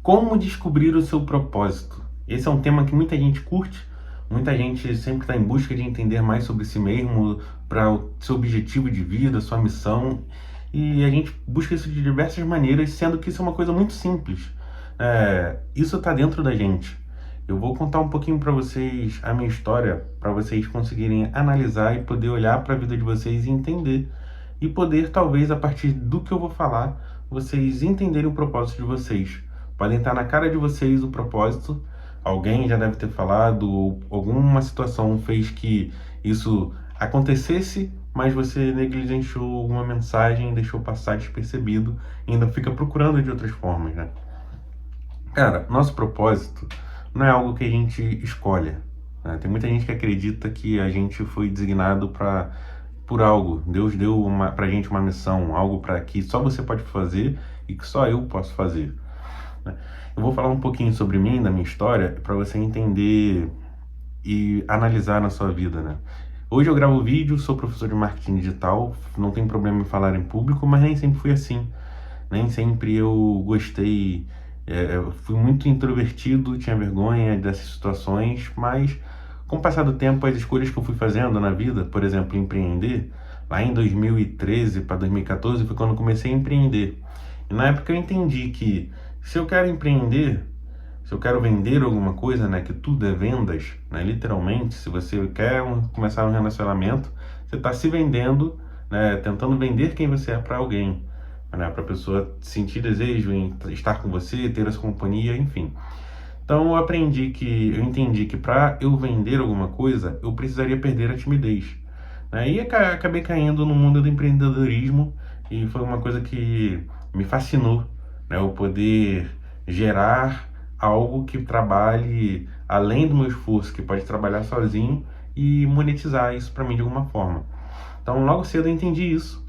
Como descobrir o seu propósito? Esse é um tema que muita gente curte, muita gente sempre está em busca de entender mais sobre si mesmo, para o seu objetivo de vida, sua missão, e a gente busca isso de diversas maneiras, sendo que isso é uma coisa muito simples. Isso está dentro da gente. Eu vou contar um pouquinho para vocês a minha história, para vocês conseguirem analisar e poder olhar para a vida de vocês e entender, e poder, talvez, a partir do que eu vou falar, vocês entenderem o propósito de vocês. Podem estar na cara de vocês o propósito, alguém já deve ter falado, ou alguma situação fez que isso acontecesse, mas você negligenciou alguma mensagem, deixou passar despercebido e ainda fica procurando de outras formas, né? Cara, nosso propósito não é algo que a gente escolhe, né? Tem muita gente que acredita que a gente foi designado por algo. Deus deu pra gente uma missão, algo para que só você pode fazer e que só eu posso fazer, né? Eu vou falar um pouquinho sobre mim, da minha história, para você entender e analisar na sua vida, né? Hoje eu gravo vídeo, sou professor de marketing digital, não tem problema em falar em público, mas nem sempre fui assim. Nem sempre eu gostei, eu fui muito introvertido, tinha vergonha dessas situações, mas com o passar do tempo, as escolhas que eu fui fazendo na vida, por exemplo, empreender, lá em 2013 para 2014 foi quando eu comecei a empreender. E na época eu entendi que se eu quero empreender, se eu quero vender alguma coisa, né, que tudo é vendas, né, literalmente, se você quer começar um relacionamento, você está se vendendo, né, tentando vender quem você é para alguém, né, para a pessoa sentir desejo em estar com você, ter essa companhia, enfim. Então eu entendi que para eu vender alguma coisa, eu precisaria perder a timidez, né, e acabei caindo no mundo do empreendedorismo e foi uma coisa que me fascinou, né, o poder gerar algo que trabalhe além do meu esforço, que pode trabalhar sozinho e monetizar isso para mim de alguma forma. Então, logo cedo eu entendi isso.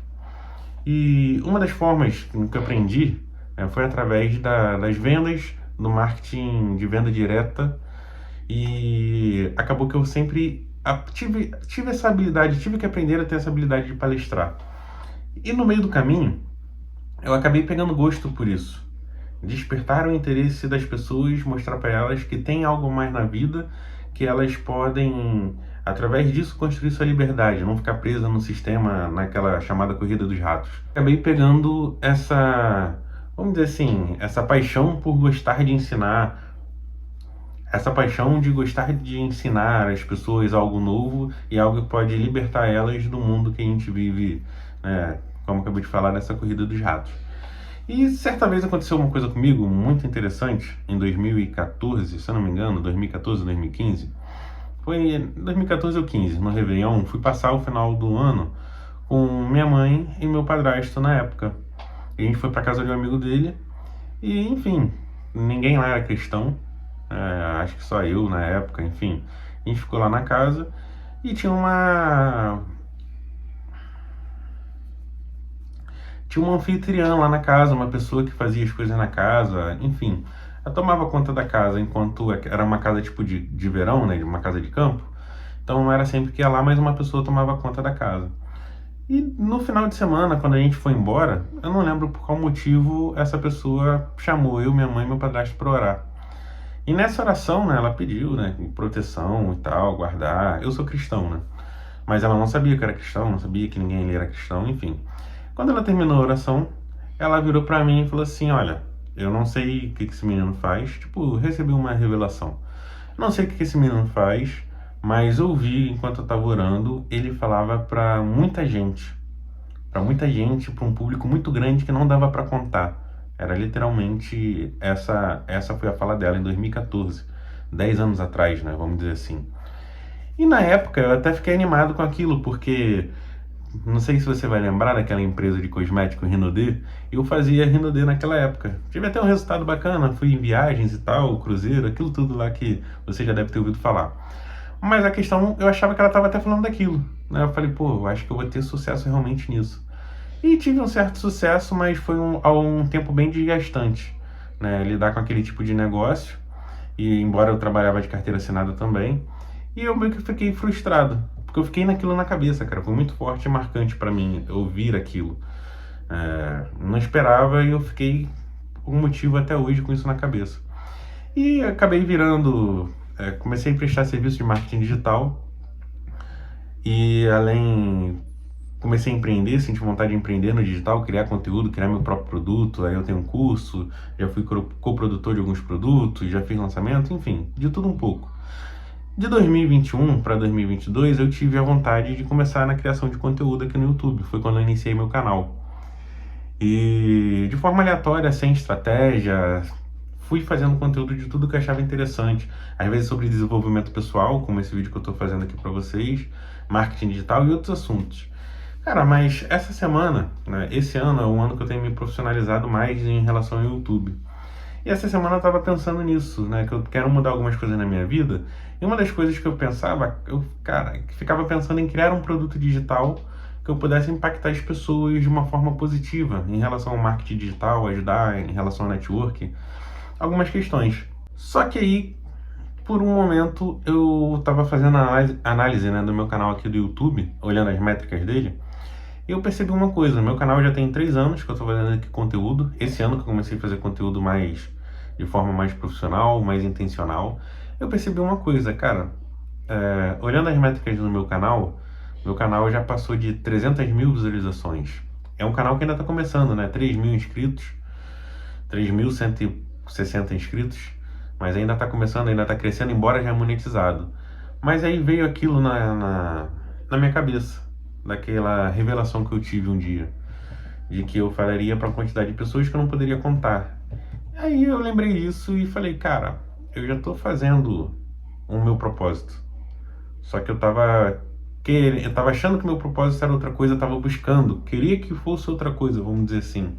E uma das formas que eu aprendi, né, foi através das vendas, do marketing de venda direta. E acabou que eu sempre tive essa habilidade, tive que aprender a ter essa habilidade de palestrar. E no meio do caminho, eu acabei pegando gosto por isso. Despertar o interesse das pessoas, mostrar para elas que tem algo mais na vida, que elas podem, através disso, construir sua liberdade, não ficar presa no sistema, naquela chamada corrida dos ratos. Acabei pegando essa, vamos dizer assim, essa paixão por gostar de ensinar, essa paixão de gostar de ensinar as pessoas algo novo e algo que pode libertar elas do mundo que a gente vive, né, como eu acabei de falar, nessa corrida dos ratos. E certa vez aconteceu uma coisa comigo muito interessante, em 2014, se eu não me engano, 2014, 2015. Foi em 2014 ou 15, no Réveillon, fui passar o final do ano com minha mãe e meu padrasto na época. E a gente foi para casa de um amigo dele e, enfim, ninguém lá era cristão, acho que só eu na época, enfim. A gente ficou lá na casa e tinha uma anfitriã lá na casa, uma pessoa que fazia as coisas na casa, enfim. Ela tomava conta da casa, enquanto era uma casa tipo de verão, né, uma casa de campo. Então não era sempre que ia lá, mas uma pessoa tomava conta da casa. E no final de semana, quando a gente foi embora, eu não lembro por qual motivo essa pessoa chamou eu, minha mãe e meu padrasto para orar. E nessa oração, né, ela pediu, né, proteção e tal, guardar. Eu sou cristão, né? Mas ela não sabia que eu era cristão, não sabia que ninguém ali era cristão, enfim. Quando ela terminou a oração, ela virou pra mim e falou assim: olha, eu não sei o que esse menino faz, tipo, recebi uma revelação. Não sei o que esse menino faz, mas eu vi enquanto eu tava orando, ele falava pra muita gente, para um público muito grande que não dava pra contar. Era literalmente, essa foi a fala dela em 2014, 10 anos atrás, né, vamos dizer assim. E na época eu até fiquei animado com aquilo, porque não sei se você vai lembrar daquela empresa de cosmético Renaudet, eu fazia Renaudet naquela época. Tive até um resultado bacana, fui em viagens e tal, cruzeiro, aquilo tudo lá que você já deve ter ouvido falar. Mas a questão, eu achava que ela estava até falando daquilo, né? Eu falei, pô, eu acho que eu vou ter sucesso realmente nisso. E tive um certo sucesso, mas foi um tempo bem desgastante, né? Lidar com aquele tipo de negócio, e embora eu trabalhava de carteira assinada também, e eu meio que fiquei frustrado, porque eu fiquei naquilo na cabeça, cara. Foi muito forte e marcante pra mim ouvir aquilo. Não esperava e eu fiquei algum motivo até hoje com isso na cabeça. E acabei virando, comecei a prestar serviço de marketing digital e comecei a empreender, senti vontade de empreender no digital, criar conteúdo, criar meu próprio produto. Aí eu tenho um curso, já fui coprodutor de alguns produtos, já fiz lançamento, enfim, de tudo um pouco. De 2021 para 2022 eu tive a vontade de começar na criação de conteúdo aqui no YouTube, foi quando eu iniciei meu canal. E de forma aleatória, sem estratégia, fui fazendo conteúdo de tudo que eu achava interessante. Às vezes sobre desenvolvimento pessoal, como esse vídeo que eu estou fazendo aqui para vocês, marketing digital e outros assuntos. Cara, mas essa semana, né, esse ano é um ano que eu tenho me profissionalizado mais em relação ao YouTube. E essa semana eu tava pensando nisso, né, que eu quero mudar algumas coisas na minha vida. E uma das coisas que eu pensava, ficava pensando em criar um produto digital que eu pudesse impactar as pessoas de uma forma positiva em relação ao marketing digital, ajudar em relação ao network, algumas questões. Só que aí, por um momento, eu estava fazendo análise, né, do meu canal aqui do YouTube, olhando as métricas dele, e eu percebi uma coisa: meu canal já tem 3 anos que eu estou fazendo aqui conteúdo. Esse ano que eu comecei a fazer conteúdo de forma mais profissional, mais intencional. Eu percebi uma coisa, cara, olhando as métricas do meu canal já passou de 300 mil visualizações. É um canal que ainda está começando, né, 3 mil inscritos, 3.160 inscritos, mas ainda está começando, ainda está crescendo, embora já monetizado. Mas aí veio aquilo na minha cabeça, daquela revelação que eu tive um dia, de que eu falaria para uma quantidade de pessoas que eu não poderia contar. Aí eu lembrei disso e falei, cara, eu já estou fazendo o meu propósito. Só que eu tava achando que meu propósito era outra coisa, eu tava buscando, queria que fosse outra coisa, vamos dizer assim.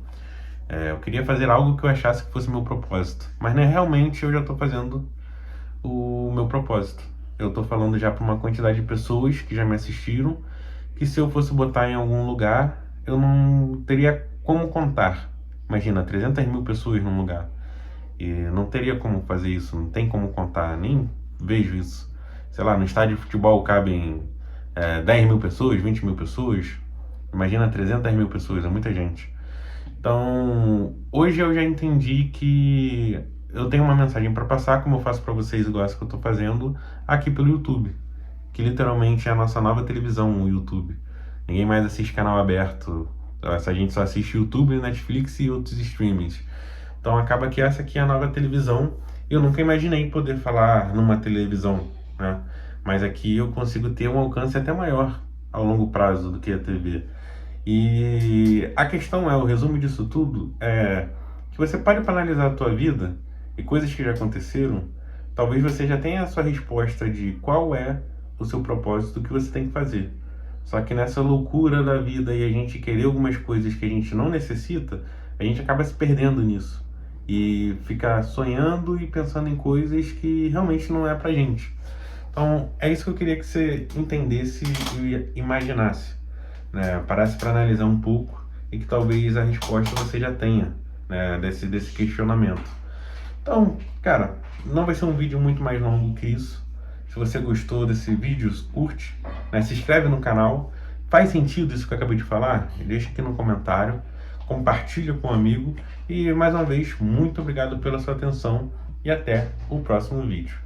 Eu queria fazer algo que eu achasse que fosse meu propósito, mas né, realmente eu já estou fazendo o meu propósito. Eu estou falando já para uma quantidade de pessoas que já me assistiram, que se eu fosse botar em algum lugar, eu não teria como contar. Imagina, 300 mil pessoas num lugar. E não teria como fazer isso, não tem como contar, nem vejo isso. Sei lá, no estádio de futebol cabem 10 mil pessoas, 20 mil pessoas. Imagina 300 mil pessoas, é muita gente. Então, hoje eu já entendi que eu tenho uma mensagem para passar, como eu faço para vocês, igual essa que eu estou fazendo aqui pelo YouTube, que literalmente é a nossa nova televisão, o YouTube. Ninguém mais assiste canal aberto, a gente só assiste YouTube, Netflix e outros streamings. Então acaba que essa aqui é a nova televisão. Eu nunca imaginei poder falar numa televisão, né? Mas aqui eu consigo ter um alcance até maior ao longo prazo do que a TV. E a questão o resumo disso tudo é que você pare para analisar a tua vida e coisas que já aconteceram. Talvez você já tenha a sua resposta de qual é o seu propósito, que você tem que fazer. Só que nessa loucura da vida e a gente querer algumas coisas que a gente não necessita, a gente acaba se perdendo nisso. E fica sonhando e pensando em coisas que realmente não é pra gente. Então, é isso que eu queria que você entendesse e imaginasse, né? Parasse para analisar um pouco e que talvez a resposta você já tenha, né, desse questionamento. Então, cara, não vai ser um vídeo muito mais longo que isso. Se você gostou desse vídeo, curte, né, se inscreve no canal. Faz sentido isso que eu acabei de falar? Deixa aqui no comentário, compartilha com um amigo e, mais uma vez, muito obrigado pela sua atenção e até o próximo vídeo.